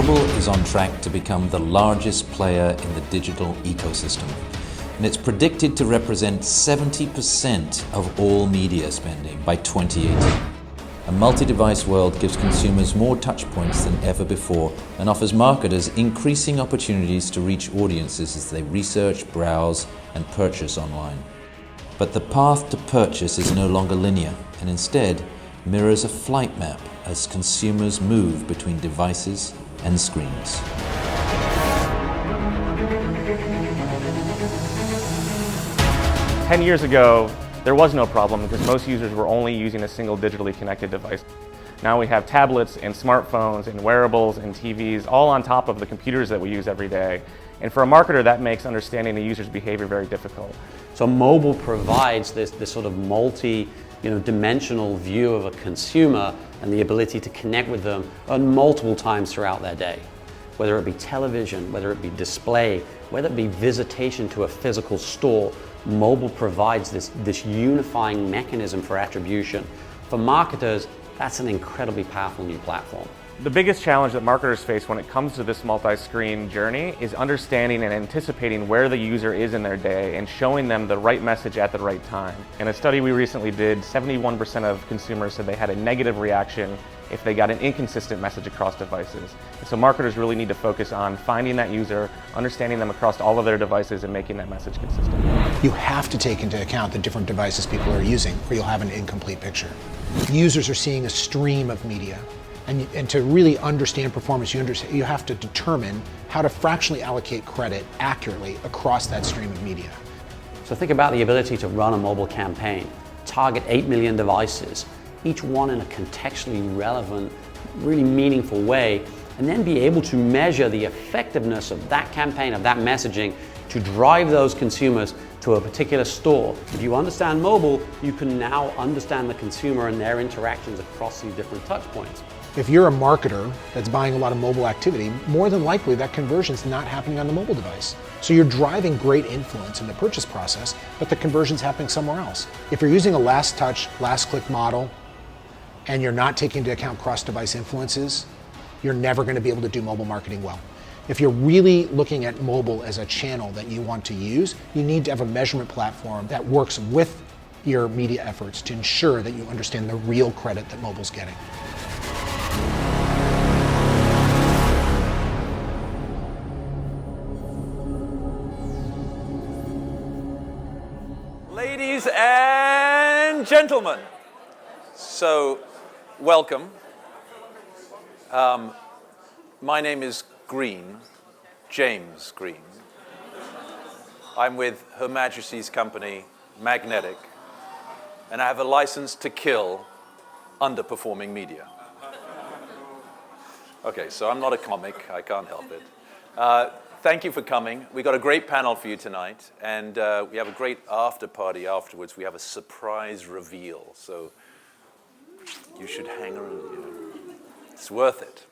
Mobile is on track to become the largest player in the digital ecosystem, and it's predicted to represent 70% of all media spending by 2018. A multi-device world gives consumers more touchpoints than ever before and offers marketers increasing opportunities to reach audiences as they research, browse, and purchase online. But the path to purchase is no longer linear, and instead mirrors a flight map as consumers move between devices and screens. Ten years ago, there was no problem because most users were only using a single digitally connected device. Now we have tablets and smartphones and wearables and TVs all on top of the computers that we use every day. And for a marketer, that makes understanding the user's behavior very difficult. So mobile provides this sort of dimensional view of a consumer and the ability to connect with them multiple times throughout their day. Whether it be television, whether it be display, whether it be visitation to a physical store, mobile provides this unifying mechanism for attribution. For marketers, that's an incredibly powerful new platform. The biggest challenge that marketers face when it comes to this multi-screen journey is understanding and anticipating where the user is in their day and showing them the right message at the right time. In a study we recently did, 71% of consumers said they had a negative reaction if they got an inconsistent message across devices. And so marketers really need to focus on finding that user, understanding them across all of their devices, and making that message consistent. You have to take into account the different devices people are using, or you'll have an incomplete picture. Users are seeing a stream of media. And to really understand performance, you have to determine how to fractionally allocate credit accurately across that stream of media. So think about the ability to run a mobile campaign, target 8 million devices, each one in a contextually relevant, really meaningful way, and then be able to measure the effectiveness of that campaign, of that messaging, to drive those consumers to a particular store. If you understand mobile, you can now understand the consumer and their interactions across these different touch points. If you're a marketer that's buying a lot of mobile activity, more than likely that conversion's not happening on the mobile device. So you're driving great influence in the purchase process, but the conversion's happening somewhere else. If you're using a last touch, last click model, and you're not taking into account cross-device influences, you're never going to be able to do mobile marketing well. If you're really looking at mobile as a channel that you want to use, you need to have a measurement platform that works with your media efforts to ensure that you understand the real credit that mobile's getting. Ladies and gentlemen, so welcome. My name is Green, James Green. I'm with Her Majesty's company, Magnetic, and I have a license to kill underperforming media. Okay, so I'm not a comic, I can't help it. Thank you for coming. We got a great panel for you tonight, and we have a great after party afterwards. We have a surprise reveal, so you should hang around. It's worth it.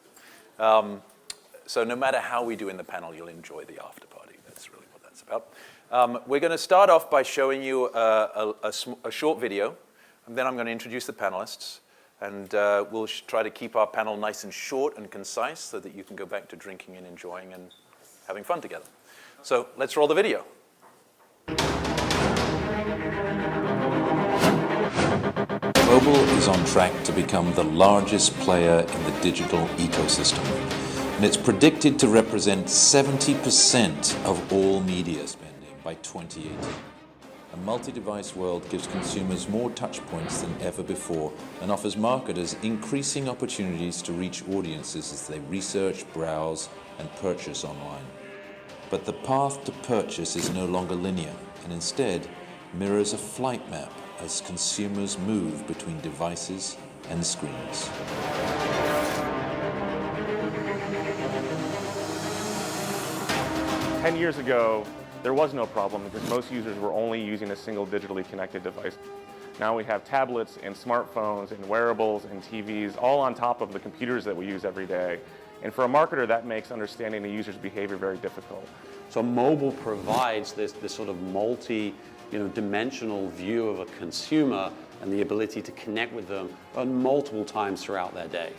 So no matter how we do in the panel, you'll enjoy the after party. That's really what that's about. We're going to start off by showing you a short video, and then I'm going to introduce the panelists. And we'll try to keep our panel nice and short and concise so that you can go back to drinking and enjoying and having fun together. So let's roll the video. Mobile is on track to become the largest player in the digital ecosystem, and it's predicted to represent 70% of all media spending by 2018. A multi-device world gives consumers more touchpoints than ever before and offers marketers increasing opportunities to reach audiences as they research, browse, and purchase online. But the path to purchase is no longer linear and instead mirrors a flight map as consumers move between devices and screens. Ten years ago, there was no problem because most users were only using a single digitally connected device. Now we have tablets and smartphones and wearables and TVs all on top of the computers that we use every day. And for a marketer, that makes understanding the user's behavior very difficult. So mobile provides this sort of dimensional view of a consumer and the ability to connect with them multiple times throughout their day.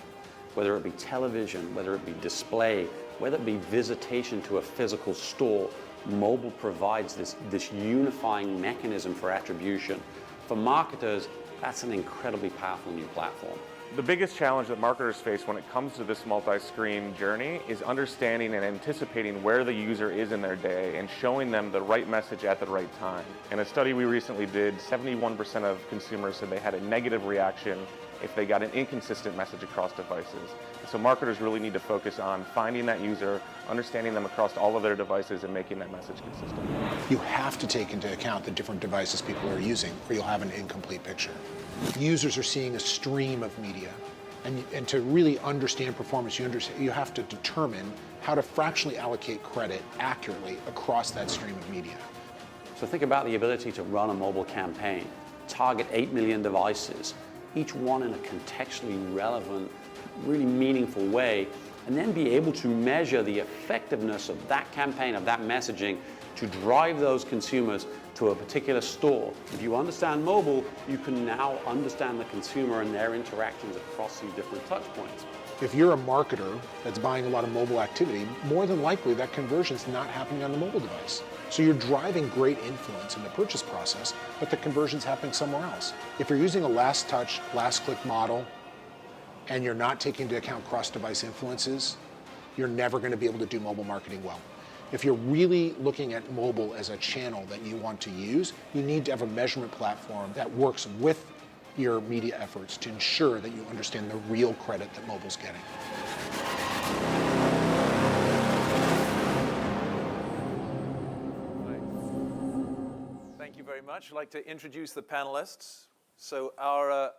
whether it be television, whether it be display, whether it be visitation to a physical store, mobile provides this unifying mechanism for attribution. For marketers, that's an incredibly powerful new platform. The biggest challenge that marketers face when it comes to this multi-screen journey is understanding and anticipating where the user is in their day and showing them the right message at the right time. In a study we recently did, 71% of consumers said they had a negative reaction if they got an inconsistent message across devices. So marketers really need to focus on finding that user, understanding them across all of their devices, and making that message consistent. You have to take into account the different devices people are using, or you'll have an incomplete picture. Users are seeing a stream of media, and to really understand performance, you have to determine how to fractionally allocate credit accurately across that stream of media. So think about the ability to run a mobile campaign, target 8 million devices, each one in a contextually relevant, really meaningful way, and then be able to measure the effectiveness of that campaign, of that messaging, to drive those consumers to a particular store. If you understand mobile, you can now understand the consumer and their interactions across these different touch points. If you're a marketer that's buying a lot of mobile activity, more than likely that conversion is not happening on the mobile device. So you're driving great influence in the purchase process, but the conversion's happening somewhere else. If you're using a last touch, last click model, and you're not taking into account cross-device influences, you're never going to be able to do mobile marketing well. If you're really looking at mobile as a channel that you want to use, you need to have a measurement platform that works with your media efforts to ensure that you understand the real credit that mobile's getting. Thank you very much. I'd like to introduce the panelists. So our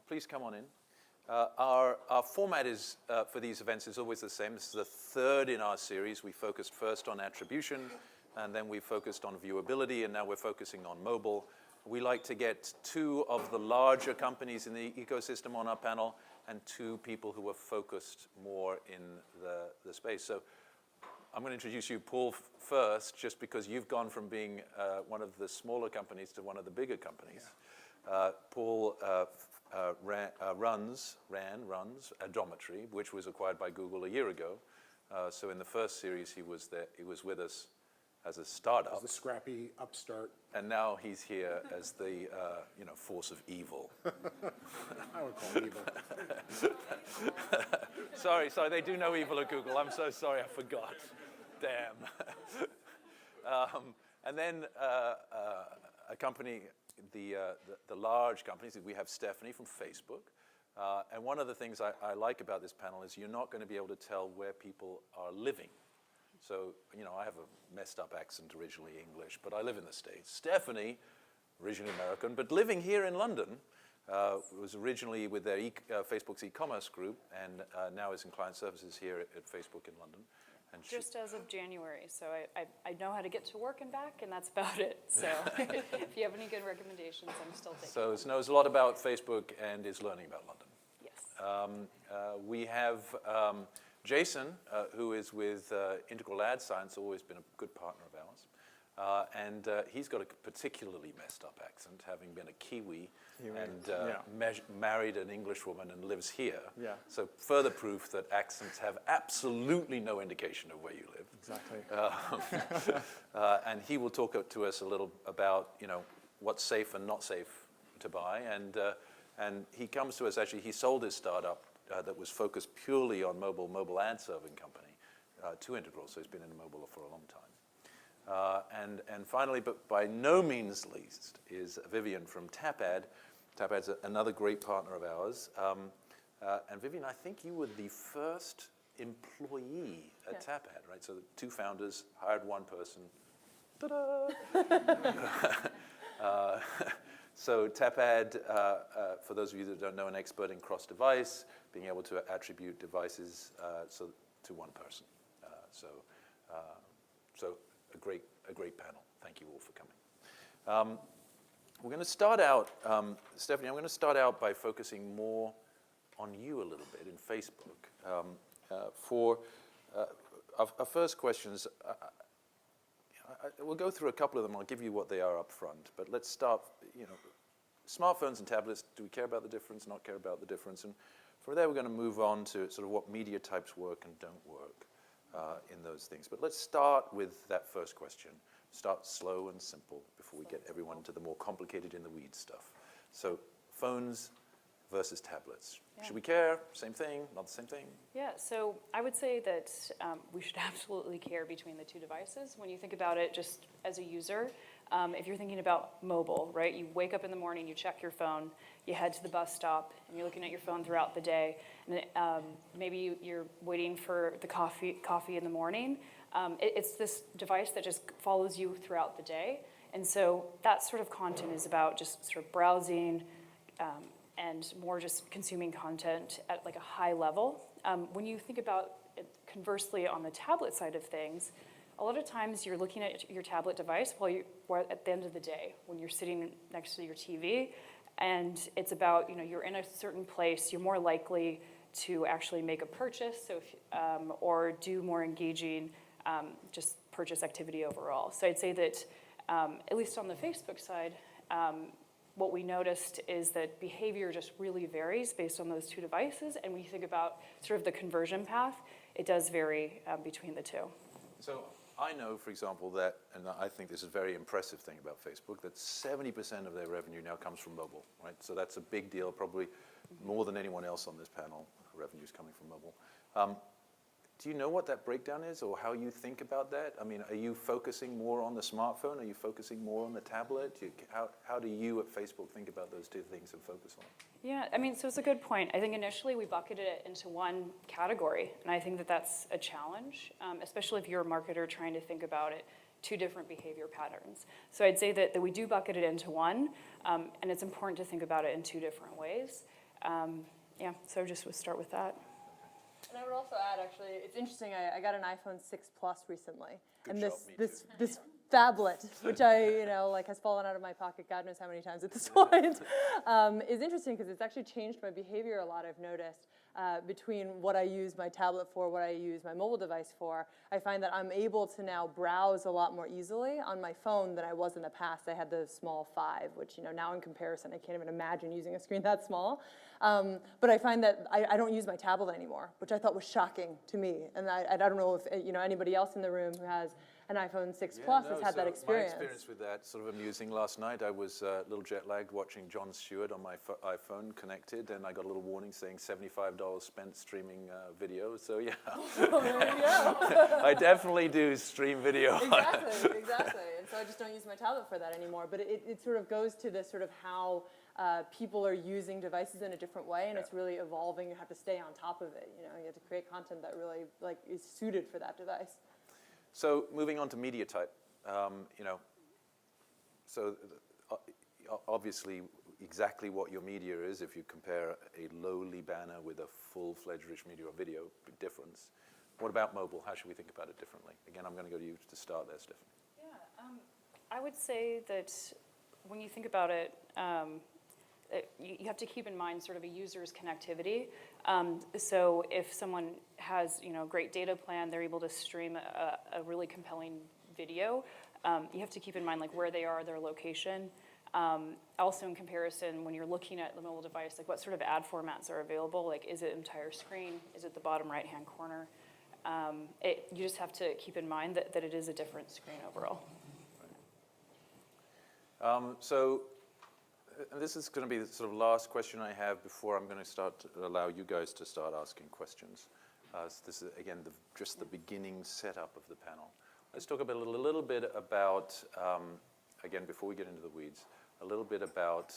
please come on in. Our format is for these events is always the same. This is the third in our series. We focused first on attribution, and then we focused on viewability, and now we're focusing on mobile. We like to get two of the larger companies in the ecosystem on our panel and two people who are focused more in the space. So I'm going to introduce you, Paul, first, just because you've gone from being one of the smaller companies to one of the bigger companies. Yeah. Paul runs Adometry, which was acquired by Google a year ago. So in the first series, he was with us as a startup. As the scrappy upstart. And now he's here as the force of evil. I would call it evil. Sorry, they do know evil at Google. I'm so sorry, I forgot. Damn. And then a company, the large companies, we have Stephanie from Facebook. And one of the things I like about this panel is you're not going to be able to tell where people are living. So, I have a messed up accent, originally English, but I live in the States. Stephanie, originally American, but living here in London, was originally with their Facebook's e-commerce group, and now is in client services here at Facebook in London. And just as of January, so I know how to get to work and back, and that's about it. So if you have any good recommendations, I'm still taking So them. knows a lot about Facebook and is learning about London. Yes. We have Jason, who is with Integral Ad Science, always been a good partner of ours. And he's got a particularly messed up accent, having been a Kiwi and married an English woman and lives here. Yeah. So further proof that accents have absolutely no indication of where you live. Exactly. And he will talk to us a little about what's safe and not safe to buy. And he comes to us, actually, he sold his startup that was focused purely on mobile ad serving company to Integral, so he's been in mobile for a long time. And finally, but by no means least, is Vivian from Tapad. Tapad's another great partner of ours. And Vivian, I think you were the first employee at Tapad, right? So the two founders hired one person. Ta-da! So Tapad, for those of you that don't know, an expert in cross-device, being able to attribute devices to one person. So a great panel. Thank you all for coming. We're going to start out, Stephanie, I'm going to start out by focusing more on you a little bit in Facebook. For our first questions, we'll go through a couple of them. I'll give you what they are up front. But let's start, smartphones and tablets, do we care about the difference, not care about the difference? And from there, we're going to move on to sort of what media types work and don't work in those things. But let's start with that first question. Start slow and simple before we get everyone to the more complicated in the weeds stuff. So phones versus tablets. Yeah. Should we care? Same thing? Not the same thing? Yeah, so I would say that we should absolutely care between the two devices. When you think about it just as a user, if you're thinking about mobile, right? You wake up in the morning, you check your phone, you head to the bus stop, and you're looking at your phone throughout the day. And maybe you're waiting for the coffee in the morning. It's this device that just follows you throughout the day. And so that sort of content is about just sort of browsing, and more just consuming content at like a high level. When you think about it conversely on the tablet side of things, a lot of times you're looking at your tablet device while you're at the end of the day, when you're sitting next to your TV, and it's about, you're in a certain place, you're more likely to actually make a purchase, so or do more engaging just purchase activity overall. So I'd say that, at least on the Facebook side, what we noticed is that behavior just really varies based on those two devices. And when you think about sort of the conversion path, it does vary between the two. So I know, for example, that, and I think this is a very impressive thing about Facebook, that 70% of their revenue now comes from mobile, right? So that's a big deal, probably more than anyone else on this panel, revenue's coming from mobile. Do you know what that breakdown is, or how you think about that? I mean, are you focusing more on the smartphone? Are you focusing more on the tablet? How do you at Facebook think about those two things and focus on it? Yeah, I mean, so it's a good point. I think initially we bucketed it into one category, and I think that that's a challenge, especially if you're a marketer trying to think about it, two different behavior patterns. So I'd say that we do bucket it into one, and it's important to think about it in two different ways. Yeah, so just would start with that. And I would also add, actually, it's interesting. I got an iPhone 6 Plus recently, Good and job, this phablet, which has fallen out of my pocket, God knows how many times at this point, is interesting because it's actually changed my behavior a lot. I've noticed between what I use my tablet for, what I use my mobile device for. I find that I'm able to now browse a lot more easily on my phone than I was in the past. I had the small 5, which now in comparison, I can't even imagine using a screen that small. But I find that I don't use my tablet anymore, which I thought was shocking to me. And I don't know if anybody else in the room who has an iPhone 6 Plus has had that experience. My experience with that, sort of amusing. Last night I was a little jet-lagged watching Jon Stewart on my iPhone connected, and I got a little warning saying $75 spent streaming video. So yeah, Well, there you go. I definitely do stream video. Exactly. And so I just don't use my tablet for that anymore. But it sort of goes to this sort of how people are using devices in a different way, and it's really evolving. You have to stay on top of it. You have to create content that really is suited for that device. So moving on to media type, so obviously exactly what your media is. If you compare a lowly banner with a full-fledged rich media or video, big difference. What about mobile? How should we think about it differently? Again, I'm going to go to you to start there, Stephanie. Yeah, I would say that when you think about it, you have to keep in mind sort of a user's connectivity. So if someone has a great data plan, they're able to stream a really compelling video. You have to keep in mind where they are, their location. Also in comparison, when you're looking at the mobile device, what sort of ad formats are available? Is it entire screen? Is it the bottom right-hand corner? You just have to keep in mind that it is a different screen overall. And this is going to be the sort of last question I have before I'm going to start to allow you guys to start asking questions. So this is, again, just the beginning setup of the panel. Let's talk a little bit about, again, before we get into the weeds, a little bit about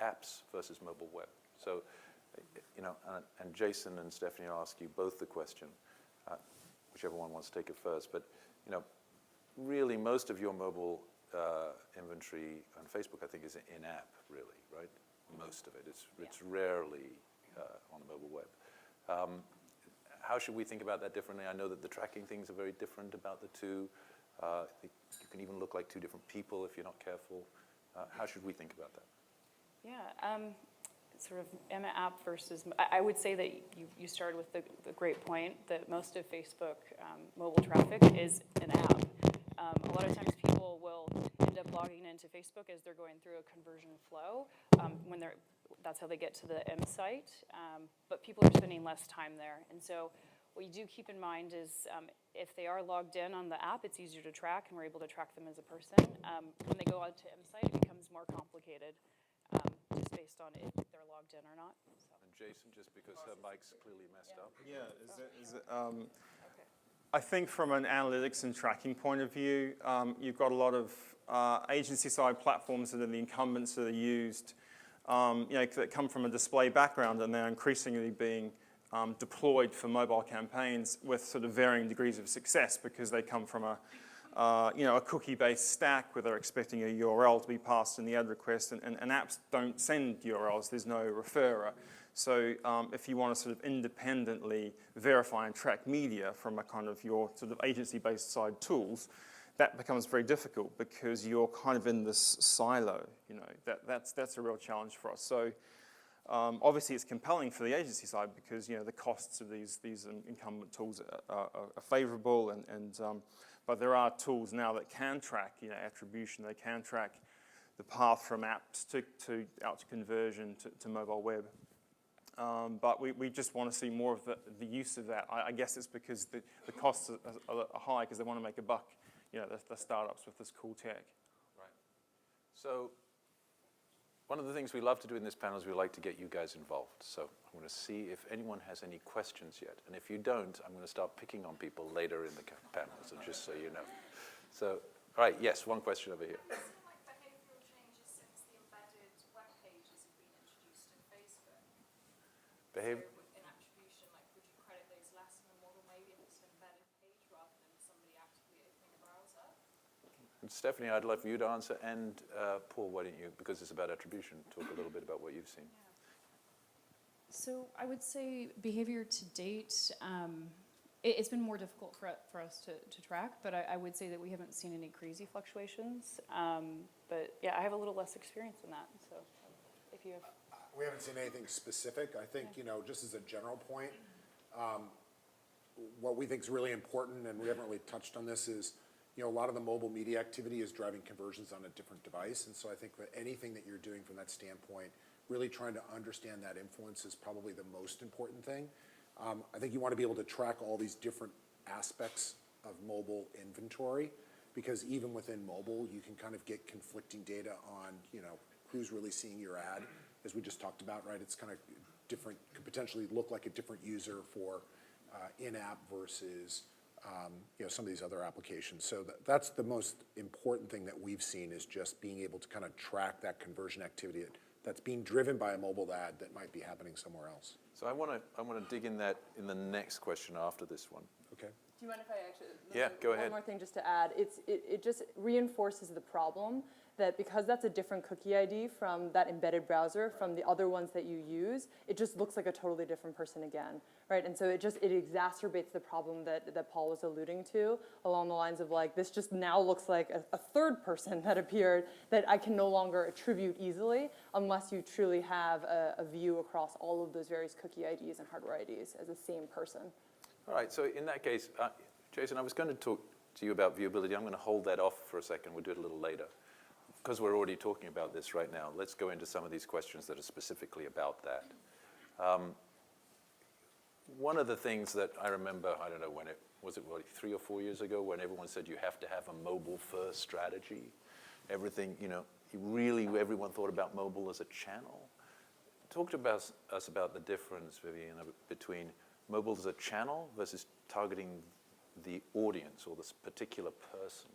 apps versus mobile web. So, and Jason and Stephanie, I'll ask you both the question, whichever one wants to take it first. But, really, most of your mobile inventory on Facebook, I think, is in-app, really, right? Most of it. It's rarely on the mobile web. How should we think about that differently? I know that the tracking things are very different about the two. You can even look like two different people if you're not careful. How should we think about that? Yeah, sort of in-app versus, I would say that you started with the great point that most of Facebook mobile traffic is an app. A lot of times people will end up logging into Facebook as they're going through a conversion flow. That's how they get to the M site, but people are spending less time there. And so what you do keep in mind is if they are logged in on the app, it's easier to track, and we're able to track them as a person. When they go out to M site, it becomes more complicated, just based on if they're logged in or not. So. And Jason, just because her mic's clearly messed up. I think from an analytics and tracking point of view, you've got a lot of agency-side platforms that are the incumbents that are used, that come from a display background, and they're increasingly being deployed for mobile campaigns with sort of varying degrees of success because they come from a cookie-based stack where they're expecting a URL to be passed in the ad request, and apps don't send URLs. There's no referrer. So if you want to sort of independently verify and track media from a kind of your sort of agency-based side tools, that becomes very difficult because you're kind of in this silo. That's a real challenge for us. So obviously it's compelling for the agency side because the costs of these incumbent tools are favorable, but there are tools now that can track attribution. They can track the path from apps out to conversion to mobile web. But we just want to see more of the use of that. I guess it's because the costs are high because they want to make a buck, the startups with this cool tech. Right. So one of the things we love to do in this panel is we like to get you guys involved. So I'm going to see if anyone has any questions yet. And if you don't, I'm going to start picking on people later in the panel, so just so you know. So, all right, yes, one question over here. Behavior. In attribution, would you credit those less in the model maybe if it's an embedded page rather than somebody actively opening a browser? And Stephanie, I'd love for you to answer, and Paul, why don't you, because it's about attribution, talk a little bit about what you've seen. Yeah. So I would say behavior to date, it's been more difficult for us to track, but I would say that we haven't seen any crazy fluctuations. But yeah, I have a little less experience in that, so if you have... We haven't seen anything specific. I think, just as a general point, what we think is really important, and we haven't really touched on this, is, a lot of the mobile media activity is driving conversions on a different device. And so I think that anything that you're doing from that standpoint, really trying to understand that influence is probably the most important thing. I think you want to be able to track all these different aspects of mobile inventory, because even within mobile, you can kind of get conflicting data on, who's really seeing your ad. As we just talked about, right? It's kind of different, could potentially look like a different user for in-app versus some of these other applications. So that's the most important thing that we've seen, is just being able to kind of track that conversion activity that's being driven by a mobile ad that might be happening somewhere else. So I want to dig in that in the next question after this one. Okay. Do you mind if I actually? Yeah, go ahead. One more thing just to add. It just reinforces the problem that because that's a different cookie ID from that embedded browser, from the other ones that you use, it just looks like a totally different person again, right? And so it exacerbates the problem that Paul was alluding to, along the lines of this just now looks like a third person that appeared that I can no longer attribute easily unless you truly have a view across all of those various cookie IDs and hardware IDs as the same person. All right, so in that case, Jason, I was going to talk to you about viewability. I'm going to hold that off for a second. We'll do it a little later. Because we're already talking about this right now, let's go into some of these questions that are specifically about that. One of the things that I remember, I don't know when was it 3 or 4 years ago, when everyone said you have to have a mobile-first strategy. Everything, everyone thought about mobile as a channel. Talk to us about the difference, Vivian, between mobile as a channel versus targeting the audience or this particular person.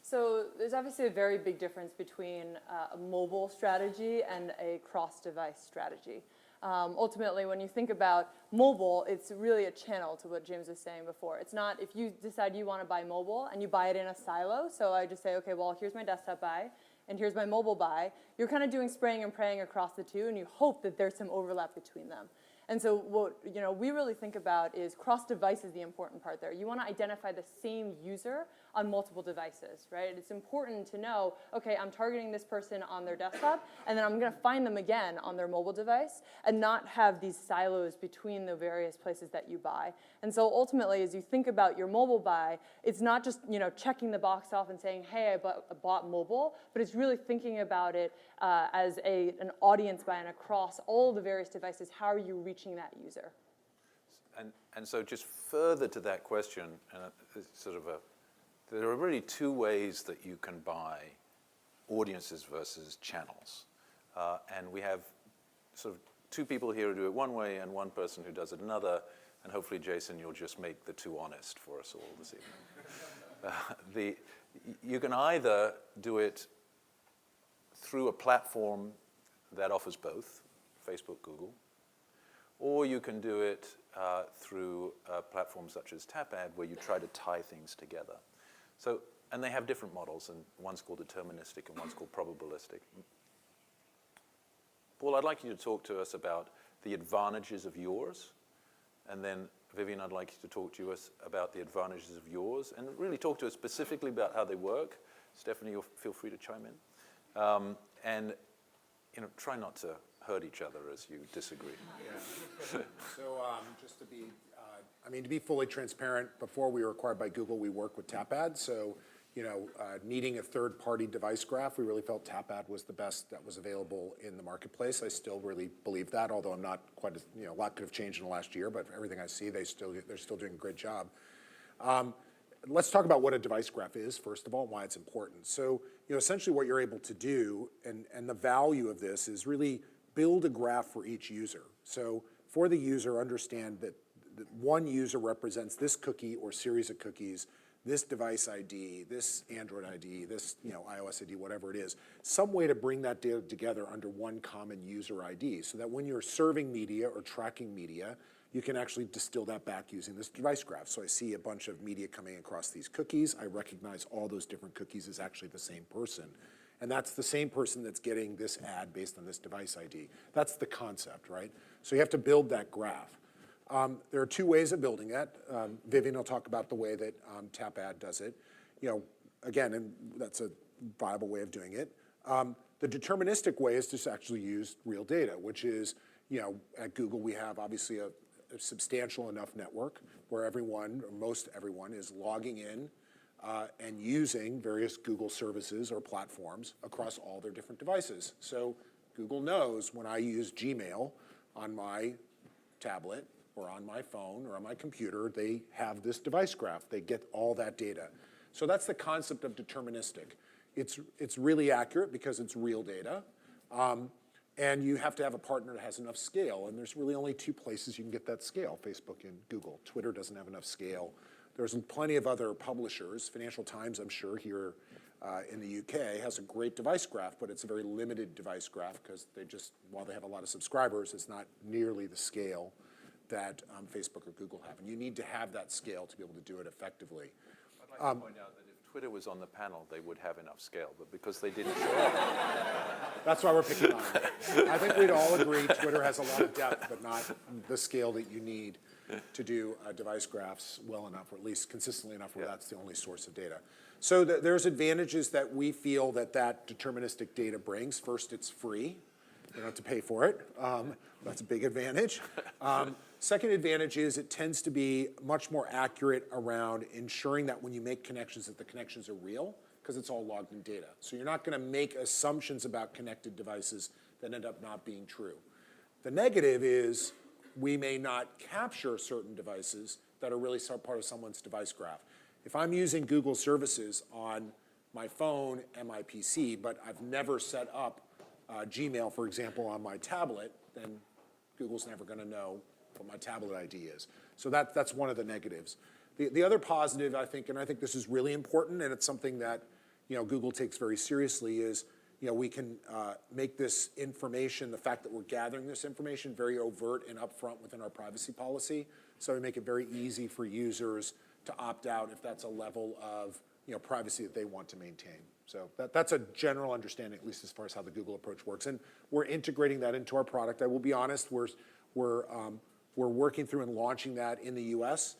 So there's obviously a very big difference between a mobile strategy and a cross-device strategy. Ultimately, when you think about mobile, it's really a channel to what James was saying before. It's not if you decide you want to buy mobile and you buy it in a silo. So I just say, okay, well, here's my desktop buy and here's my mobile buy. You're kind of doing spraying and praying across the two, and you hope that there's some overlap between them. And so what we really think about is cross-device is the important part there. You want to identify the same user on multiple devices, right? It's important to know, okay, I'm targeting this person on their desktop, and then I'm going to find them again on their mobile device, and not have these silos between the various places that you buy. And so ultimately, as you think about your mobile buy, it's not just checking the box off and saying, hey, I bought mobile, but it's really thinking about it as an audience buy and across all the various devices. How are you reaching that user? And so just further to that question, there are really two ways that you can buy audiences versus channels. And we have sort of two people here who do it one way and one person who does it another. And hopefully, Jason, you'll just make the two honest for us all this evening. You can either do it through a platform that offers both, Facebook, Google, or you can do it through platforms such as Tapad, where you try to tie things together. So, and they have different models, and one's called deterministic and one's called probabilistic. Paul, I'd like you to talk to us about the advantages of yours, and then Vivian, I'd like you to talk to us about the advantages of yours, and really talk to us specifically about how they work. Stephanie, you'll feel free to chime in. And try not to hurt each other as you disagree. Yeah. So just to be fully transparent, before we were acquired by Google, we worked with Tapad. So, needing a third-party device graph, we really felt Tapad was the best that was available in the marketplace. I still really believe that, although I'm not quite as, a lot could have changed in the last year, but everything I see, they're still doing a great job. Let's talk about what a device graph is, first of all, and why it's important. So, essentially what you're able to do, and the value of this is really build a graph for each user. So for the user, understand that one user represents this cookie or series of cookies, this device ID, this Android ID, this iOS ID, whatever it is, some way to bring that data together under one common user ID, so that when you're serving media or tracking media, you can actually distill that back using this device graph. So I see a bunch of media coming across these cookies. I recognize all those different cookies as actually the same person. And that's the same person that's getting this ad based on this device ID. That's the concept, right? So you have to build that graph. There are two ways of building that. Vivian will talk about the way that Tapad does it. Again, and that's a viable way of doing it. The deterministic way is to actually use real data, which is, at Google we have obviously a substantial enough network where everyone, or most everyone, is logging in and using various Google services or platforms across all their different devices. So Google knows when I use Gmail on my tablet or on my phone or on my computer, they have this device graph. They get all that data. So that's the concept of deterministic. It's really accurate because it's real data. And you have to have a partner that has enough scale. And there's really only two places you can get that scale, Facebook and Google. Twitter doesn't have enough scale. There's plenty of other publishers. Financial Times, I'm sure, here in the UK has a great device graph, but it's a very limited device graph because while they have a lot of subscribers, it's not nearly the scale that Facebook or Google have. And you need to have that scale to be able to do it effectively. I'd like to point out that if Twitter was on the panel, they would have enough scale, but because they didn't show up. That's why we're picking on it. I think we'd all agree Twitter has a lot of depth, but not the scale that you need to do device graphs well enough, or at least consistently enough where that's the only source of data. So there's advantages that we feel that deterministic data brings. First, it's free. You don't have to pay for it. That's a big advantage. Second advantage is it tends to be much more accurate around ensuring that when you make connections, that the connections are real, because it's all logged in data. So you're not going to make assumptions about connected devices that end up not being true. The negative is we may not capture certain devices that are really part of someone's device graph. If I'm using Google services on my phone and my PC, but I've never set up Gmail, for example, on my tablet, then Google's never going to know what my tablet ID is. So that's one of the negatives. The other positive, I think, and I think this is really important, and it's something that Google takes very seriously, is we can make this information, the fact that we're gathering this information, very overt and upfront within our privacy policy. So we make it very easy for users to opt out if that's a level of privacy that they want to maintain. So that's a general understanding, at least as far as how the Google approach works. And we're integrating that into our product. I will be honest, we're we're working through and launching that in the US.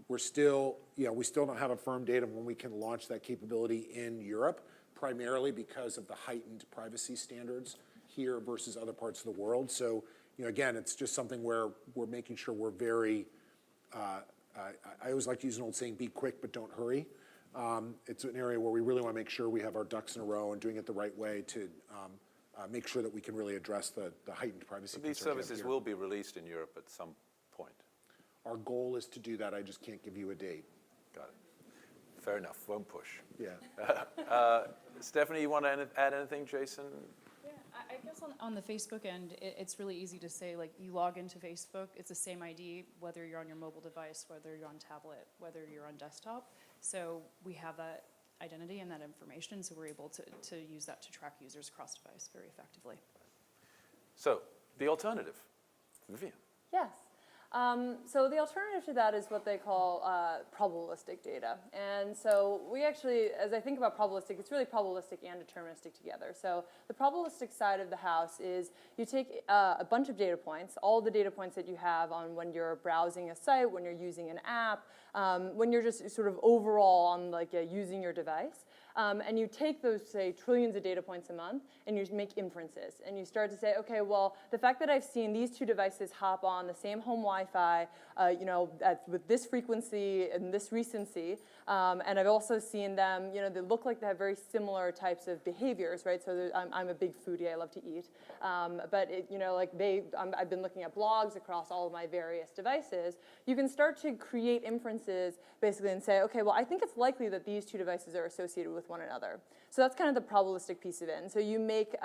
We're still, we still don't have a firm date of when we can launch that capability in Europe, primarily because of the heightened privacy standards here versus other parts of the world. So, again, it's just something where we're making sure we're very, I always like to use an old saying, be quick but don't hurry. It's an area where we really want to make sure we have our ducks in a row and doing it the right way to make sure that we can really address the heightened privacy concerns. These services will be released in Europe at some point. Our goal is to do that. I just can't give you a date. Got it. Fair enough. Won't push. Yeah. Stephanie, you want to add anything, Jason? Yeah, I guess on the Facebook end, it's really easy to say, like, you log into Facebook, it's the same ID, whether you're on your mobile device, whether you're on tablet, whether you're on desktop. So we have that identity and that information, so we're able to use that to track users across device very effectively. So, the alternative, Vivian. Yes. So the alternative to that is what they call probabilistic data. And so we actually, as I think about probabilistic, it's really probabilistic and deterministic together. So the probabilistic side of the house is you take a bunch of data points, all the data points that you have on when you're browsing a site, when you're using an app, when you're just sort of overall on using your device. And you take those, say, trillions of data points a month, and you just make inferences. And you start to say, okay, well, the fact that I've seen these two devices hop on the same home Wi-Fi, with this frequency and this recency, and I've also seen them, they look like they have very similar types of behaviors, right? So I'm a big foodie, I love to eat. But I've been looking at blogs across all of my various devices. You can start to create inferences, basically, and say, okay, well, I think it's likely that these two devices are associated with one another. So that's kind of the probabilistic piece of it. And so you make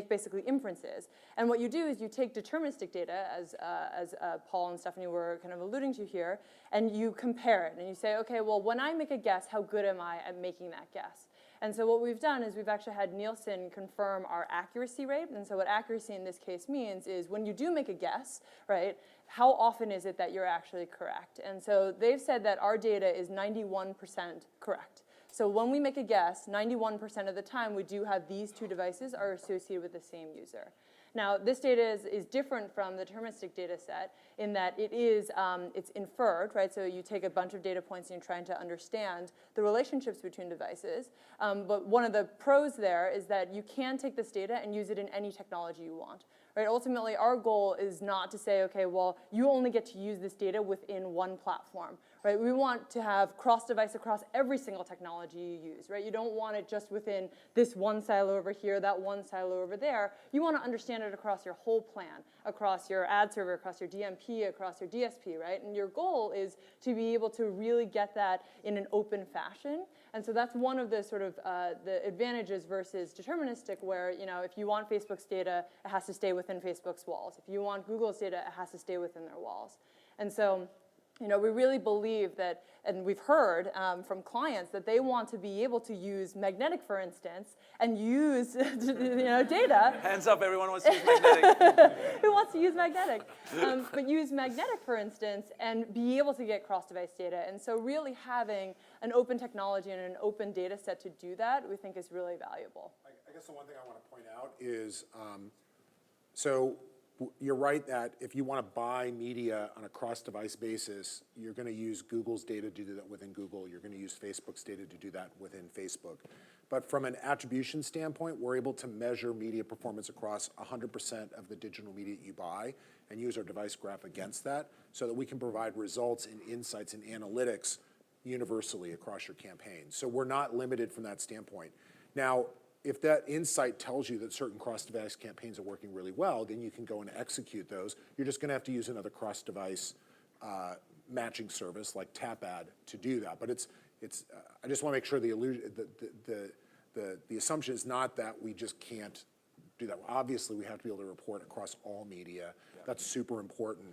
basically inferences. And what you do is you take deterministic data, as Paul and Stephanie were kind of alluding to here, and you compare it. And you say, okay, well, when I make a guess, how good am I at making that guess? And so what we've done is we've actually had Nielsen confirm our accuracy rate. And so what accuracy in this case means is when you do make a guess, right, how often is it that you're actually correct? And so they've said that our data is 91% correct. So when we make a guess, 91% of the time we do have these two devices are associated with the same user. Now, this data is different from the deterministic data set in that it's inferred, right? So you take a bunch of data points and you're trying to understand the relationships between devices. But one of the pros there is that you can take this data and use it in any technology you want. Right? Ultimately, our goal is not to say, okay, well, you only get to use this data within one platform. Right? We want to have cross-device across every single technology you use. Right? You don't want it just within this one silo over here, that one silo over there. You want to understand it across your whole plan, across your ad server, across your DMP, across your DSP. Right? And your goal is to be able to really get that in an open fashion. And so that's one of the sort of the advantages versus deterministic, where if you want Facebook's data, it has to stay within Facebook's walls. If you want Google's data, it has to stay within their walls. And so we really believe that, and we've heard from clients that they want to be able to use magnetic, for instance, and use data. Hands up, everyone wants to use magnetic. Who wants to use magnetic? But use magnetic, for instance, and be able to get cross-device data. And so really having an open technology and an open data set to do that, we think is really valuable. I guess the one thing I want to point out is, so you're right that if you want to buy media on a cross-device basis, you're going to use Google's data to do that within Google. You're going to use Facebook's data to do that within Facebook. But from an attribution standpoint, we're able to measure media performance across 100% of the digital media you buy and use our device graph against that so that we can provide results and insights and analytics universally across your campaign. So we're not limited from that standpoint. Now, if that insight tells you that certain cross-device campaigns are working really well, then you can go and execute those. You're just going to have to use another cross-device matching service like Tapad to do that. But I just want to make sure the assumption is not that we just can't do that. Obviously, we have to be able to report across all media. Yeah. That's super important.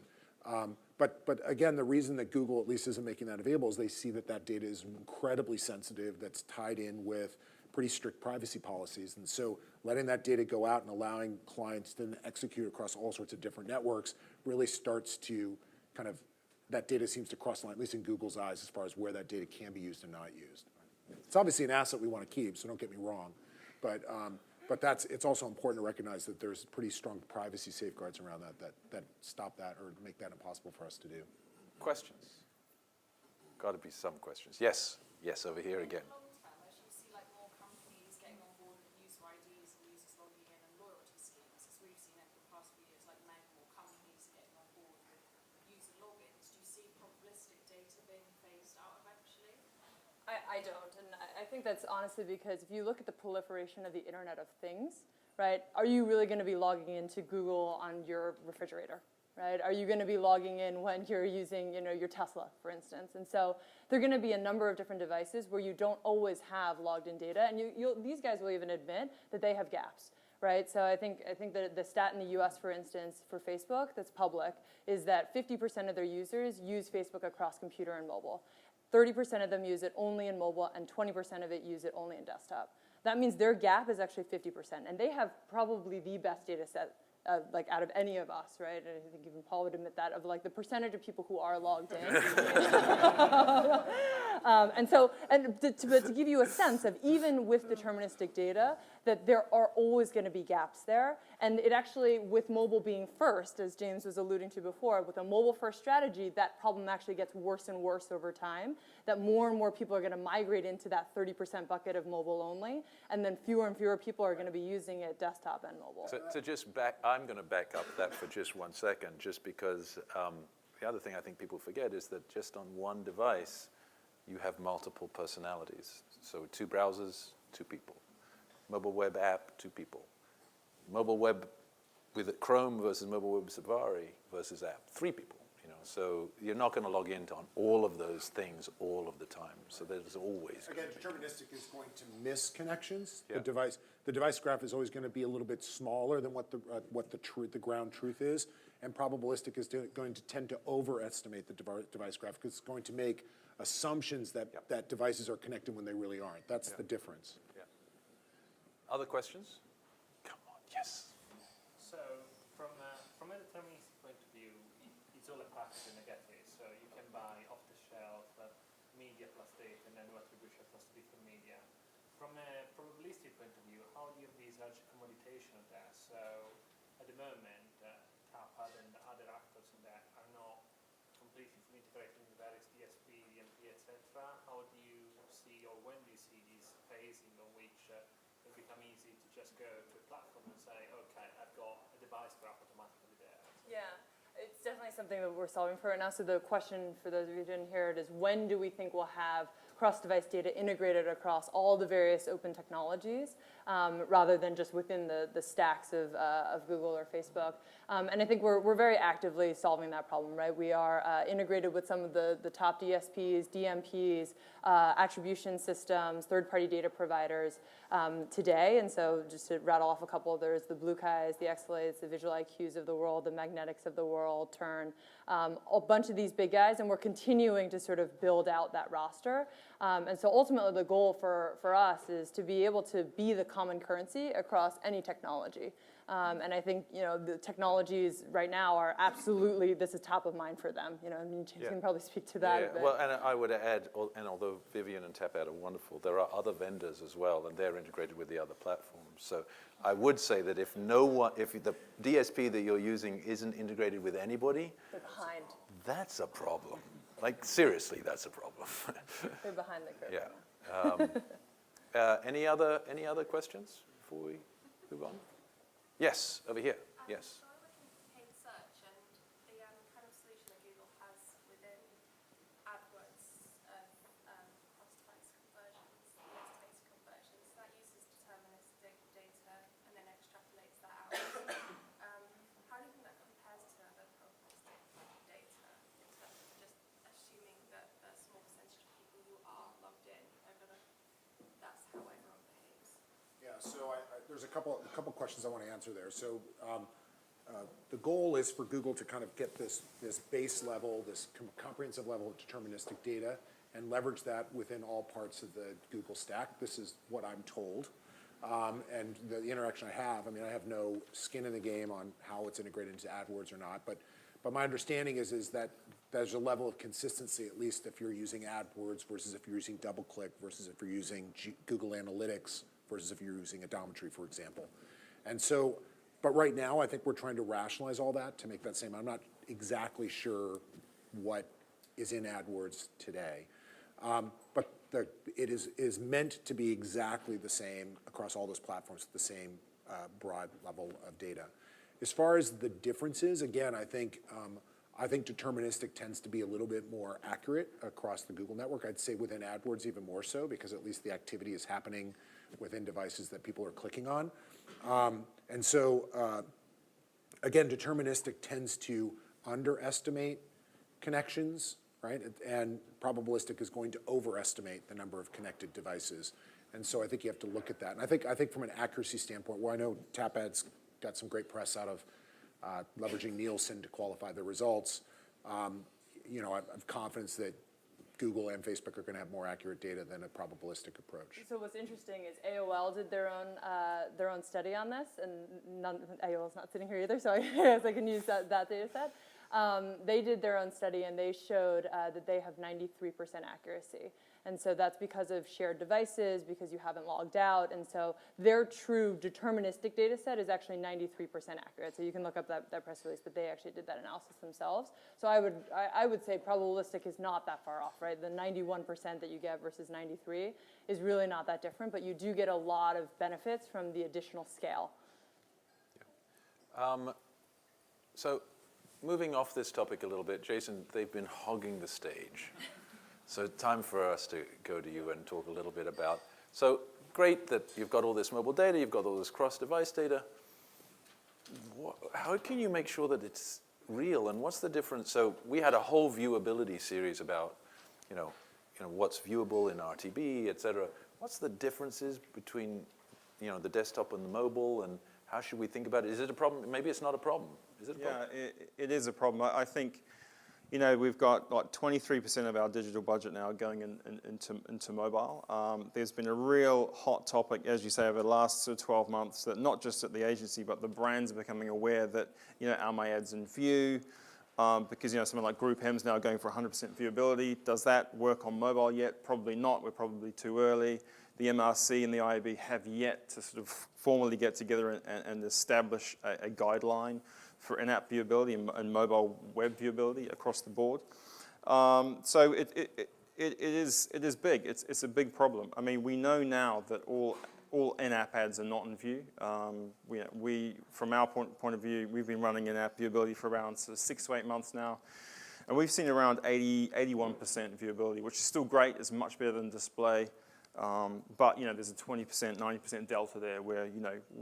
But again, the reason that Google at least isn't making that available is they see that data is incredibly sensitive, that's tied in with pretty strict privacy policies. And so letting that data go out and allowing clients to execute across all sorts of different networks really starts to kind of, that data seems to cross the line, at least in Google's eyes, as far as where that data can be used and not used. It's obviously an asset we want to keep, so don't get me wrong. But But it's also important to recognize that there's pretty strong privacy safeguards around that stop that or make that impossible for us to do. Questions? Got to be some questions. Yes, yes, over here again. Long term, as you see like more companies getting on board with user IDs and users logging in and loyalty schemes, as we've seen over the past few years, like many more companies getting on board with user logins, do you see probabilistic data being phased out eventually? I don't, and I think that's honestly because if you look at the proliferation of the Internet of Things, right, are you really going to be logging into Google on your refrigerator? Right? Are you going to be logging in when you're using, your Tesla, for instance? And so there are going to be a number of different devices where you don't always have logged in data, and these guys will even admit that they have gaps, right? So I think that the stat in the U.S., for instance, for Facebook that's public is that 50% of their users use Facebook across computer and mobile. 30% of them use it only in mobile, and 20% of it use it only in desktop. That means their gap is actually 50%, and they have probably the best data set like out of any of us, right? And I think even Paul would admit that, of like the percentage of people who are logged in. But to give you a sense of even with deterministic data, that there are always going to be gaps there. And it actually, with mobile being first, as James was alluding to before, with a mobile first strategy, that problem actually gets worse and worse over time, that more and more people are going to migrate into that 30% bucket of mobile only, and then fewer and fewer people are going to be using it desktop and mobile. I'm going to back up that for just 1 second, just because the other thing I think people forget is that just on one device, you have multiple personalities. So 2 browsers, 2 people. Mobile web app, 2 people. Mobile web with Chrome versus mobile web Safari versus app, 3 people. So you're not going to log into on all of those things all of the time. So there's always again, deterministic is going to miss connections. Yeah. The device graph is always going to be a little bit smaller than what the ground truth is, and probabilistic is going to tend to overestimate the device graph because it's going to make assumptions that devices are connected when they really aren't. That's the difference. Yeah. Other questions? Come on, yes. So from a deterministic point of view, it's all a package and a negative. So you can buy off-the-shelf media plus data and then attribution plus different media. From a probabilistic point of view, how do you envisage commoditation of that? So at the moment, Tapad and other actors in that are not completely fully integrated in the various DSP, DMP, etc. How do you see, or when do you see this phasing on which it will become easy to just go to a platform and say, okay, I've got a device graph automatically there? Yeah. It's definitely something that we're solving for right now. So the question, for those of you who didn't hear it, is when do we think we'll have cross-device data integrated across all the various open technologies, rather than just within the stacks of Google or Facebook. And I think we're very actively solving that problem, right? We are integrated with some of the top DSPs, DMPs, attribution systems, third-party data providers today. And so just to rattle off a couple, there's the BlueKais, the XLAs, the Visual IQs of the world, the Magnetics of the world, Turn, a bunch of these big guys, and we're continuing to sort of build out that roster. And so ultimately the goal for us is to be able to be the common currency across any technology. And I think, the technologies right now are absolutely, this is top of mind for them. James can probably speak to that a bit. Well, and I would add, and although Vivian and Tapad are wonderful, there are other vendors as well, and they're integrated with the other platforms. So I would say that if the DSP that you're using isn't integrated with anybody, they're behind. That's a problem. Like, seriously, that's a problem. They're behind the curve. Yeah. Any other questions before we move on? Yes, over here. Yes. So I look into paid search and the kind of solution that Google has within AdWords of cross-device conversions, interface conversions, that uses deterministic data and then extrapolates that out. How do you think that compares to other probabilistic data in terms of just assuming that a small percentage of people who are logged in that's how everyone behaves? Yeah, so there's a couple questions I want to answer there. So the goal is for Google to kind of get this base level, this comprehensive level of deterministic data and leverage that within all parts of the Google stack. This is what I'm told. And the interaction I have no skin in the game on how it's integrated into AdWords or not, but my understanding is that there's a level of consistency, at least if you're using AdWords versus if you're using DoubleClick versus if you're using Google Analytics versus if you're using Adometry, for example. And so, but right now, I think we're trying to rationalize all that to make that same. I'm not exactly sure what is in AdWords today. But it is meant to be exactly the same across all those platforms, the same broad level of data. As far as the differences, again, I think deterministic tends to be a little bit more accurate across the Google network. I'd say within AdWords even more so, because at least the activity is happening within devices that people are clicking on. And so, again, deterministic tends to underestimate connections, right? And probabilistic is going to overestimate the number of connected devices. And so I think you have to look at that. And I think from an accuracy standpoint, well, I know Tapad's got some great press out of leveraging Nielsen to qualify the results. You know, I have confidence that Google and Facebook are going to have more accurate data than a probabilistic approach. So what's interesting is AOL did their own study on this, and AOL's not sitting here either, so I guess I can use that data set. They did their own study, and they showed that they have 93% accuracy. And so that's because of shared devices, because you haven't logged out. And so their true deterministic data set is actually 93% accurate. So you can look up that press release, but they actually did that analysis themselves. So I would say probabilistic is not that far off, right? The 91% that you get versus 93 is really not that different, but you do get a lot of benefits from the additional scale. Yeah. So moving off this topic a little bit, Jason, they've been hogging the stage. So time for us to go to you and talk a little bit about, so great that you've got all this mobile data, you've got all this cross-device data. How can you make sure that it's real, and what's the difference? So we had a whole viewability series about, you know what's viewable in RTB, et cetera. What's the differences between, the desktop and the mobile, and how should we think about it? Is it a problem? Maybe it's not a problem. Is it a problem? Yeah, it is a problem. I think, we've got like 23% of our digital budget now going into mobile. There's been a real hot topic, as you say, over the last sort of 12 months, that not just at the agency, but the brands are becoming aware that, are my ads in view? Because, something like Group M's now going for 100% viewability. Does that work on mobile yet? Probably not. We're probably too early. The MRC and the IAB have yet to sort of formally get together and establish a guideline for in-app viewability and mobile web viewability across the board. So it is big. It's a big problem. I mean, we know now that all in-app ads are not in view. We from our point of view, we've been running in-app viewability for around sort of 6 to 8 months now, and we've seen around 81% viewability, which is still great. It's much better than display. But there's a 20%, 90% delta there where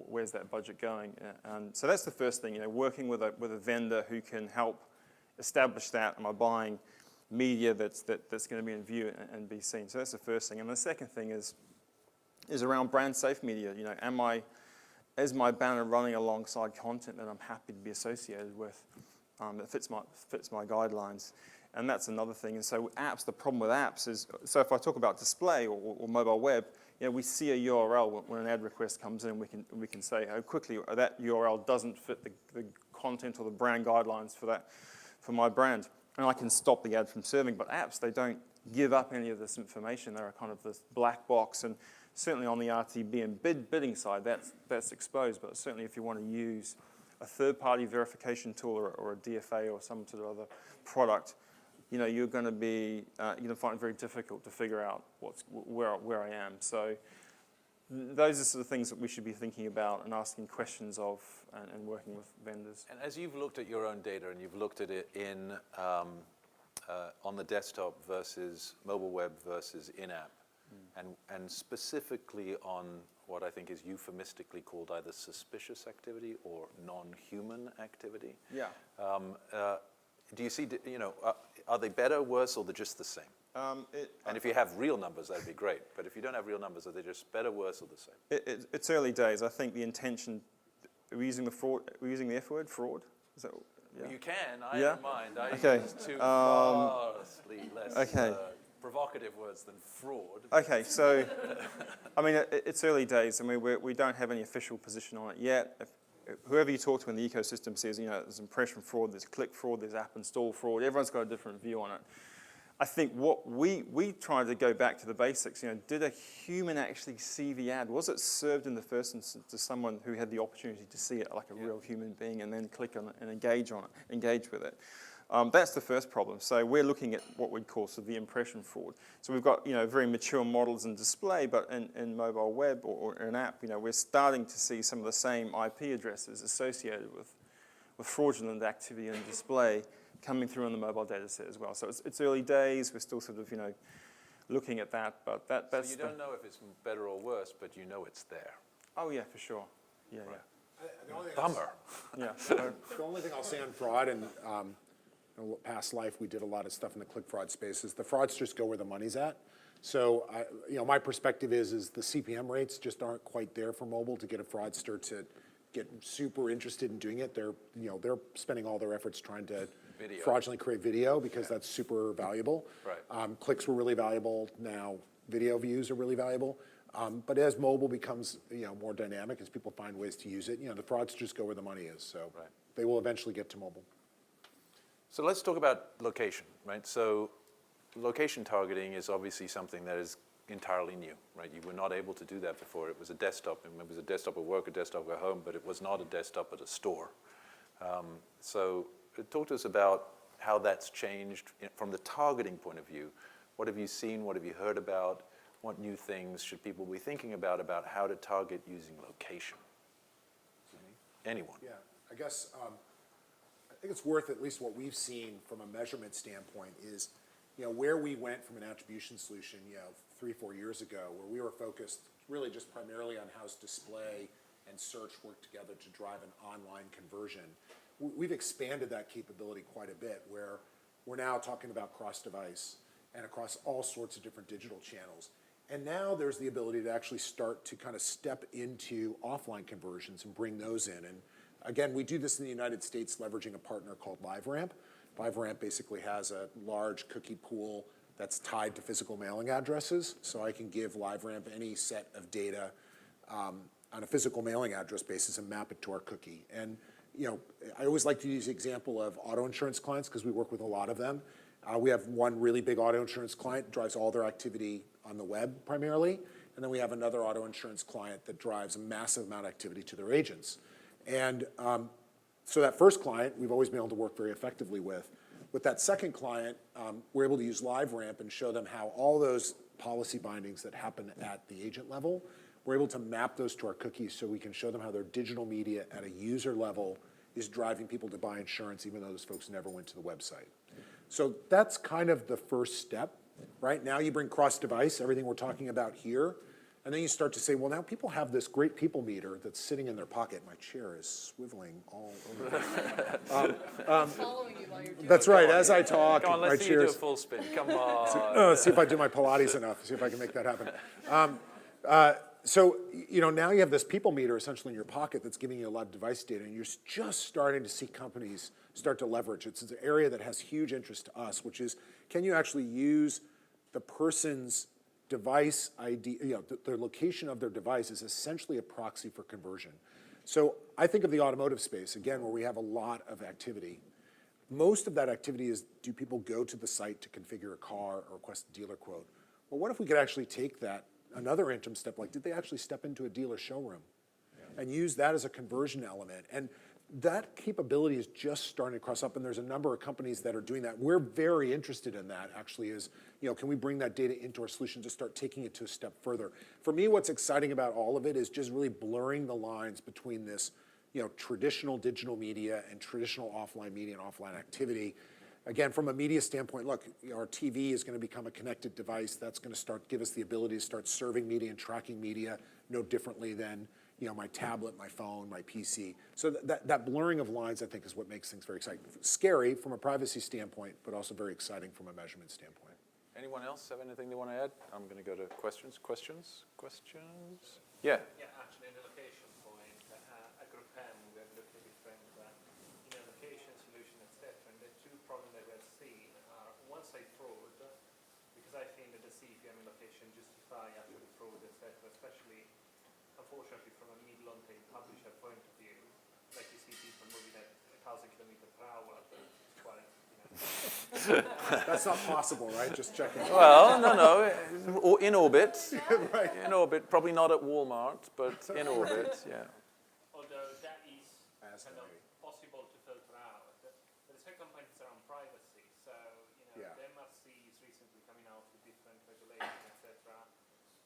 where's that budget going? And so that's the first thing. Working with a vendor who can help establish that. Am I buying media that's going to be in view and be seen? So that's the first thing. And the second thing is around brand safe media. Is my banner running alongside content that I'm happy to be associated with that fits my guidelines? And that's another thing. And so apps, the problem with apps is, so if I talk about display or mobile web, we see a URL when an ad request comes in, we can say how quickly that URL doesn't fit the content or the brand guidelines for my brand. And I can stop the ad from serving. But apps, they don't give up any of this information. They're kind of this black box. And certainly on the RTB and bidding side, that's exposed. But certainly if you want to use a third-party verification tool or a DFA or some sort of other product, you're going to find it very difficult to figure out where I am. So those are sort of things that we should be thinking about and asking questions of and working with vendors. And as you've looked at your own data and you've looked at it in on the desktop versus mobile web versus in-app, and specifically on what I think is euphemistically called either suspicious activity or non-human activity. Yeah. Do you see, are they better, worse, or they're just the same? And if you have real numbers, that'd be great. But if you don't have real numbers, are they just better, worse, or the same? It's early days. I think the intention, are we using the F word, fraud? Is that, yeah. You can, I don't mind. I use two vastly less provocative words than fraud. Okay, so, I mean, it's early days. I mean, we don't have any official position on it yet. Whoever you talk to in the ecosystem says, there's impression fraud, there's click fraud, there's app install fraud. Everyone's got a different view on it. I think what we tried to go back to the basics. Did a human actually see the ad? Was it served in the first instance to someone who had the opportunity to see it like a real human being and then click on it and engage with it? That's the first problem. So we're looking at what we'd call sort of the impression fraud. So we've got very mature models in display, but in mobile web or an app, we're starting to see some of the same IP addresses associated with fraudulent activity in display coming through on the mobile data set as well. So it's early days. We're still sort of looking at that, but that's. So you don't know if it's better or worse, but you know it's there. Oh yeah, for sure. Yeah, right. Bummer. Yeah. The only thing I'll say on fraud, and in past life we did a lot of stuff in the click fraud space, is the fraudsters go where the money's at. So my perspective is the CPM rates just aren't quite there for mobile to get a fraudster to get super interested in doing it. They're spending all their efforts trying to fraudulently create video because that's super valuable. Right. Clicks were really valuable. Now video views are really valuable. But as mobile becomes more dynamic, as people find ways to use it, the fraudsters go where the money is. So they will eventually get to mobile. So let's talk about location, right? So location targeting is obviously something that is entirely new, right? You were not able to do that before. It was a desktop, and it was a desktop at work, a desktop at home, but it was not a desktop at a store. So talk to us about how that's changed from the targeting point of view. What have you seen? What have you heard about? What new things should people be thinking about how to target using location? Anyone? Yeah, I guess I think it's worth at least what we've seen from a measurement standpoint is where we went from an attribution solution 3-4 years ago, where we were focused really just primarily on how display and search work together to drive an online conversion. We've expanded that capability quite a bit, where we're now talking about cross-device and across all sorts of different digital channels. And now there's the ability to actually start to kind of step into offline conversions and bring those in. And again, we do this in the United States leveraging a partner called LiveRamp. LiveRamp basically has a large cookie pool that's tied to physical mailing addresses. So I can give LiveRamp any set of data on a physical mailing address basis and map it to our cookie. And I always like to use the example of auto insurance clients because we work with a lot of them. We have one really big auto insurance client that drives all their activity on the web primarily. And then we have another auto insurance client that drives a massive amount of activity to their agents. And so that first client, we've always been able to work very effectively with. With that second client, we're able to use LiveRamp and show them how all those policy bindings that happen at the agent level, we're able to map those to our cookies so we can show them how their digital media at a user level is driving people to buy insurance even though those folks never went to the website. So that's kind of the first step. Right now you bring cross-device, everything we're talking about here, and then you start to say, well, now people have this great people meter that's sitting in their pocket. My chair is swiveling all over. Following you while you're doing That's right. As I talk, Come on, my let's see you do a chair's. full spin. Come on. See if I do my Pilates enough. See if I can make that happen. So now you have this people meter essentially in your pocket that's giving you a lot of device data, and you're just starting to see companies start to leverage it. It's an area that has huge interest to us, which is, can you actually use the person's device ID, the location of their device is essentially a proxy for conversion. So I think of the automotive space, again, where we have a lot of activity. Most of that activity is, do people go to the site to configure a car or request a dealer quote? Well, what if we could actually take that another interim step, like did they actually step into a dealer showroom and use that as a conversion element? And that capability is just starting to cross up, and there's a number of companies that are doing that. We're very interested in that, actually, is, can we bring that data into our solution to start taking it to a step further? For me, what's exciting about all of it is just really blurring the lines between this, traditional digital media and traditional offline media and offline activity. Again, from a media standpoint, look, our TV is going to become a connected device. That's going to give us the ability to start serving media and tracking media no differently than my tablet, my phone, my PC. So that blurring of lines, I think, is what makes things very exciting. Scary from a privacy standpoint, but also very exciting from a measurement standpoint. Anyone else have anything they want to add? I'm going to go to questions. Yeah. Yeah, actually, in the location point, at Group M, we have looked at different location solution, etc. And the two problems that we have seen are one side fraud, because I think that the CPM and location justify actually fraud, etc. Especially, unfortunately, from a mid-long-tail publisher point of view, like you see people moving at 1,000 km/h, but it's quite That's not possible, right? Just checking. Well, no. Or in orbit. Right. In orbit. Probably not at Walmart, but in orbit, yeah. Although that is kind of possible to filter out. The second point is around privacy. So, the MRC is recently coming out with different regulations, etc.,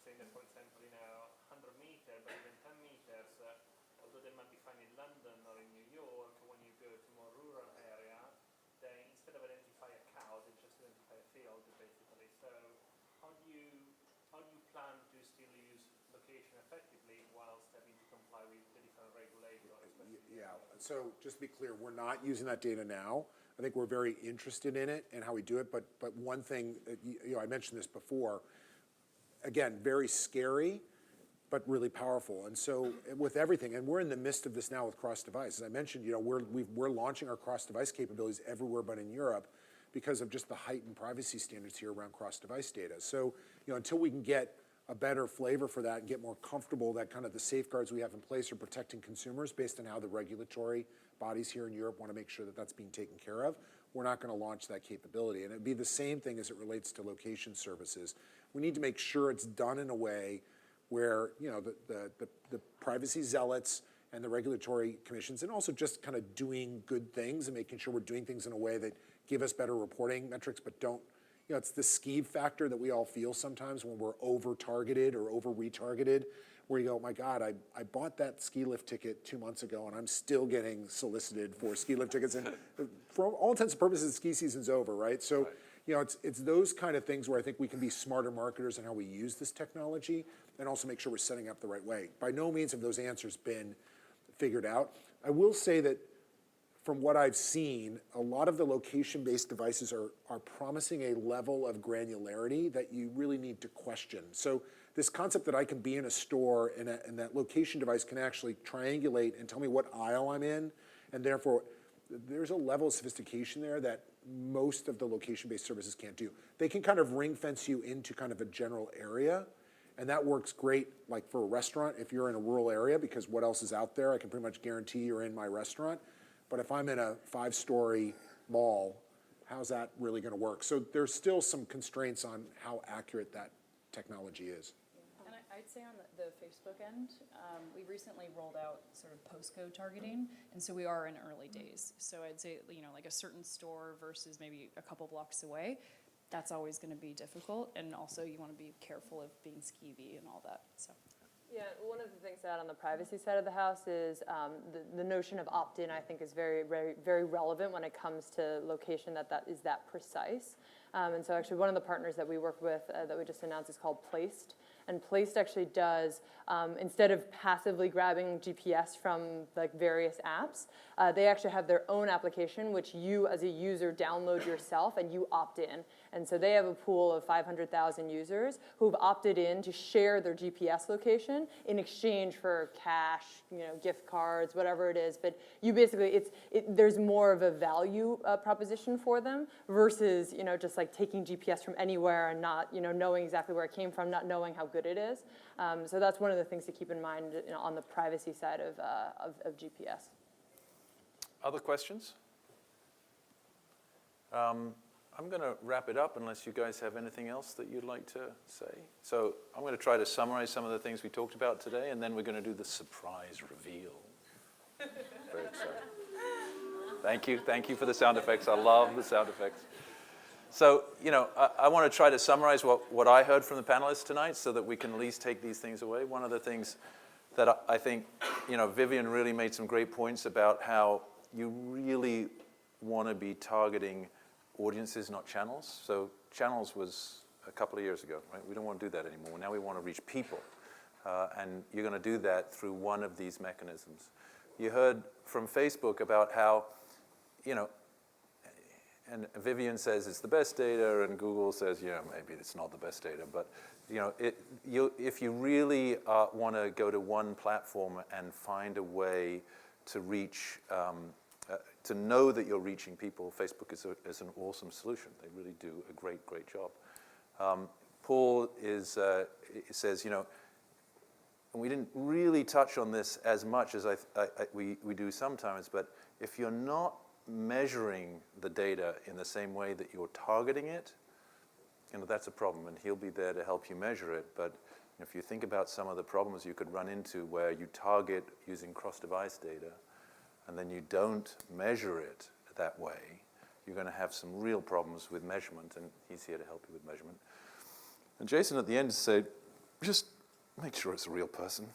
saying that, for example, 100 meters, but even 10 meters, although they might be fine in London or in New York, when you go to more rural area, they, instead of identify a cow, they just identify a field, basically. So how do you plan to still use location effectively whilst having to comply with the different regulators? Yeah, so just to be clear, we're not using that data now. I think we're very interested in it and how we do it, but one thing, I mentioned this before, again, very scary, but really powerful. And so with everything, and we're in the midst of this now with cross-device. As I mentioned, we're launching our cross-device capabilities everywhere but in Europe because of just the heightened privacy standards here around cross-device data. So, until we can get a better flavor for that and get more comfortable that kind of the safeguards we have in place are protecting consumers based on how the regulatory bodies here in Europe want to make sure that that's being taken care of, we're not going to launch that capability. And it'd be the same thing as it relates to location services. We need to make sure it's done in a way where the privacy zealots and the regulatory commissions, and also just kind of doing good things and making sure we're doing things in a way that give us better reporting metrics, but don't, it's the skeeve factor that we all feel sometimes when we're over-targeted or over-retargeted, where you go, oh my God, I bought that ski lift ticket 2 months ago and I'm still getting solicited for ski lift tickets. And for all intents and purposes, ski season's over, right? So, it's those kind of things where I think we can be smarter marketers in how we use this technology and also make sure we're setting up the right way. By no means have those answers been figured out. I will say that from what I've seen, a lot of the location-based devices are promising a level of granularity that you really need to question. So this concept that I can be in a store and that location device can actually triangulate and tell me what aisle I'm in, and therefore there's a level of sophistication there that most of the location-based services can't do. They can kind of ring fence you into kind of a general area, and that works great like for a restaurant if you're in a rural area, because what else is out there? I can pretty much guarantee you're in my restaurant. But if I'm in a 5-story mall, how's that really going to work? So there's still some constraints on how accurate that technology is. And I'd say on the Facebook end, we recently rolled out sort of postcode targeting, and so we are in early days. So I'd say, like a certain store versus maybe a couple blocks away, that's always going to be difficult, and also you want to be careful of being skeevy and all that. So. Yeah, one of the things that on the privacy side of the house is the notion of opt-in, I think, is very, very, very relevant when it comes to location that is that precise. And so actually one of the partners that we work with that we just announced is called Placed. And Placed actually does, instead of passively grabbing GPS from like various apps, they actually have their own application which you as a user download yourself and you opt in. And so they have a pool of 500,000 users who've opted in to share their GPS location in exchange for cash, gift cards, whatever it is. But you basically, there's more of a value proposition for them versus, just like taking GPS from anywhere and not, knowing exactly where it came from, not knowing how good it is. So that's one of the things to keep in mind on the privacy side of GPS. Other questions? I'm going to wrap it up unless you guys have anything else that you'd like to say. So I'm going to try to summarize some of the things we talked about today, and then we're going to do the surprise reveal. Very exciting. Thank you for the sound effects. I love the sound effects. So, I want to try to summarize what I heard from the panelists tonight so that we can at least take these things away. One of the things that I think, Vivian really made some great points about how you really want to be targeting audiences, not channels. So channels was a couple of years ago, right? We don't want to do that anymore. Now we want to reach people. And you're going to do that through one of these mechanisms. You heard from Facebook about how, and Vivian says it's the best data, and Google says, maybe it's not the best data. But if you really want to go to one platform and find a way to reach, to know that you're reaching people, Facebook is an awesome solution. They really do a great job. Paul says, and we didn't really touch on this as much as we do sometimes, but if you're not measuring the data in the same way that you're targeting it, that's a problem, and he'll be there to help you measure it. But if you think about some of the problems you could run into where you target using cross-device data, and then you don't measure it that way, you're going to have some real problems with measurement, and he's here to help you with measurement. And Jason at the end said, just make sure it's a real person.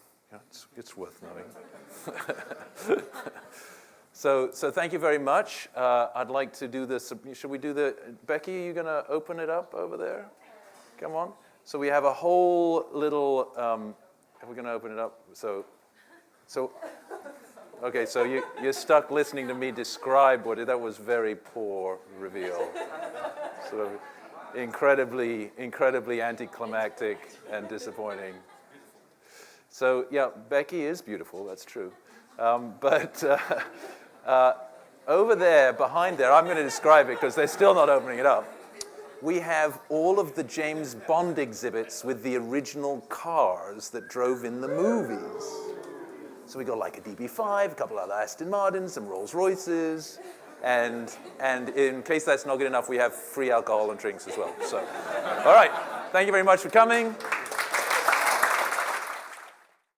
It's worth knowing. So thank you very much. I'd like to do this. Should we do the, Becky, are you going to open it up over there? Come on. So we have a whole little, are we going to open it up? Okay, so you're stuck listening to me describe that was very poor reveal. Sort of incredibly anticlimactic and disappointing. So yeah, Becky is beautiful, that's true. But over there, behind there, I'm going to describe it because they're still not opening it up. We have all of the James Bond exhibits with the original cars that drove in the movies. So we got like a DB5, a couple of Aston Martins, some Rolls Royces, and in case that's not good enough, we have free alcohol and drinks as well. So, all right, thank you very much for coming.